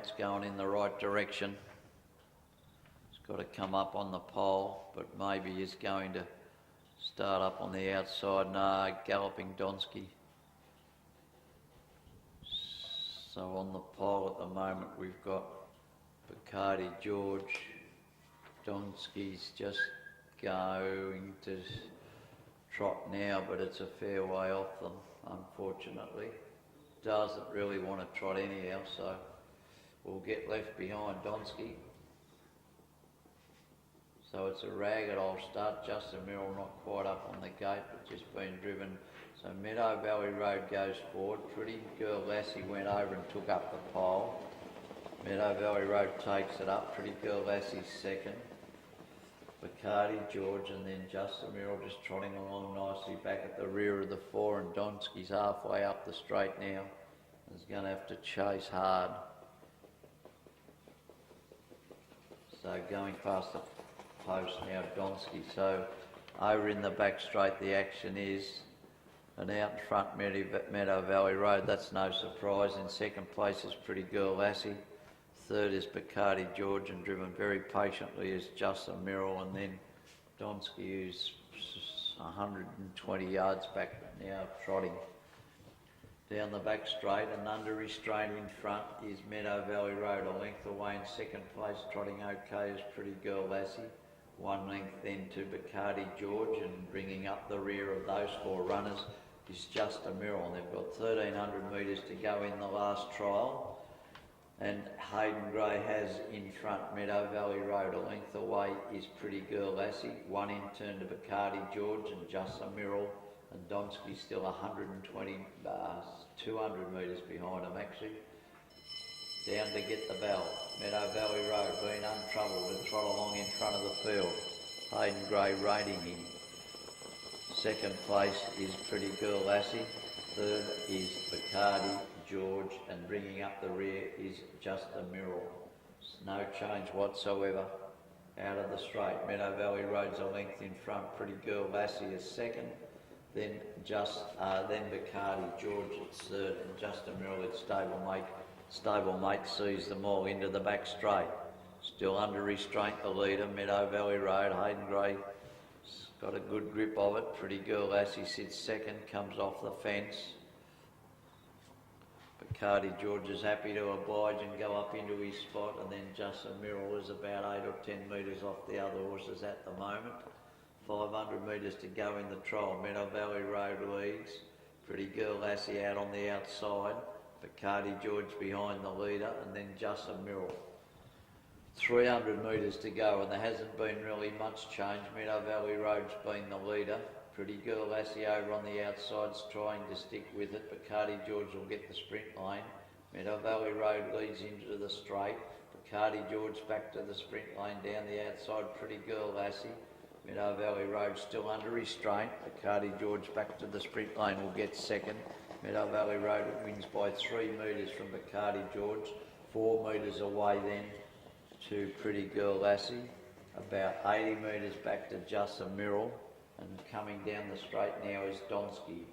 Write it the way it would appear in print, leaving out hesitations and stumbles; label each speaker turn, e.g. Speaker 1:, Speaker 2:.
Speaker 1: it's going in the right direction. It's got to come up on the pole, but maybe it's going to start up on the outside. No, Galloping Donsky. So on the pole at the moment we've got Bacardi George. Donsky's just going to trot now, but it's a fair way off them, unfortunately. Doesn't really want to trot anyhow, so we'll get left behind Donsky. So it's a ragged old start. Justin Merrill not quite up on the gate, but just been driven. So Meadow Valley Road goes forward. Pretty Girl Lassie went over and took up the pole. Meadow Valley Road takes it up. Pretty Girl Lassie's second. Bacardi George and then Justin Merrill just trotting along nicely back at the rear of the four, and Donsky's halfway up the straight now. He's going to have to chase hard. So going past the post now, Donsky. So over in the back straight the action is, and out in front Meadow Valley Road, that's no surprise. In second place is Pretty Girl Lassie. Third is Bacardi George, and driven very patiently is Justin Merrill, and then Donsky, who's 120 yards back now, trotting. Down the back straight and under restraint in front is Meadow Valley Road, a length away in second place. Trotting okay is Pretty Girl Lassie. 1 length then to Bacardi George, and bringing up the rear of those four runners is Justin Merrill. And they've got 1,300 metres to go in the last trial. And Hayden Gray has in front Meadow Valley Road, a length away is Pretty Girl Lassie. 1 in turn to Bacardi George and Justin Merrill, and Donsky still 200 metres behind him actually. Down to get the bell. Meadow Valley Road being untroubled to trot along in front of the field. Hayden Gray reining him. Second place is Pretty Girl Lassie. Third is Bacardi George, and bringing up the rear is Justin Merrill. No change whatsoever out of the straight. Meadow Valley Road's a length in front. Pretty Girl Lassie is second. Then Bacardi George is third, and Justin Merrill at stablemate. Stablemate sees them all into the back straight. Still under restraint the leader, Meadow Valley Road. Hayden Gray got a good grip of it. Pretty Girl Lassie sits second, comes off the fence. Bacardi George is happy to oblige and go up into his spot, and then Justin Merrill is about 8 or 10 metres off the other horses at the moment. 500 metres to go in the trial. Meadow Valley Road leads. Pretty Girl Lassie out on the outside. Bacardi George behind the leader, and then Justin Merrill. 300 metres to go, and there hasn't been really much change. Meadow Valley Road's been the leader. Pretty Girl Lassie over on the outside's trying to stick with it. Bacardi George will get the sprint lane. Meadow Valley Road leads into the straight. Bacardi George back to the sprint lane down the outside. Pretty Girl Lassie. Meadow Valley Road still under restraint. Bacardi George back to the sprint lane will get second. Meadow Valley Road wins by 3 metres from Bacardi George. 4 metres away then to Pretty Girl Lassie. About 80 metres back to Justin Merrill. And coming down the straight now is Donsky.